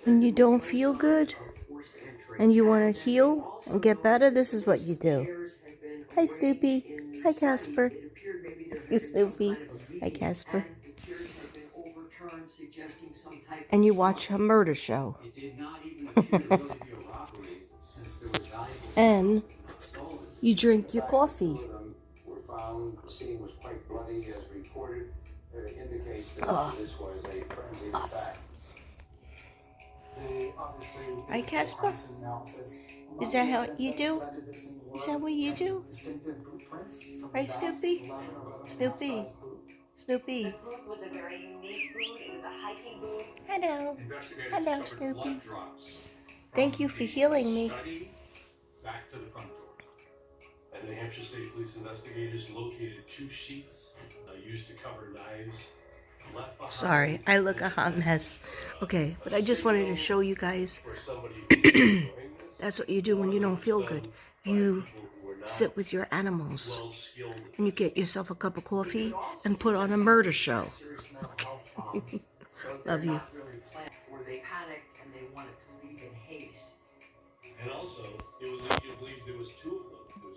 When you don't feel good and you want to heal and get better, this is what you do. Hi, Snoopy. Hi, Casper. You, Snoopy. Hi, Casper. And you watch a murder show. And you drink your coffee. The scene was quite bloody, as reported, indicates that this was a frenzied attack. Right, Casper? Is that how you do? Is that what you do? Right, Snoopy? Snoopy? Snoopy? The boot was a very unique boot. It was a hiking boot. Hello. Investigators Hello, discovered Snoopy. blood drops Thank from you for the healing me. study back to the front door. And New Hampshire State Police investigators located 2 sheaths used to cover knives left behind. Sorry, I look a hot mess. Okay, but I just wanted to show you guys. For somebody who was enjoying this. That's what you do when you don't feel good. You sit with your animals Well-skilled and you get yourself a cup of coffee and put on a murder show. Okay. Love you. Or they panicked and they wanted to leave in haste. And also, it was lead you to believe there was 2 of them.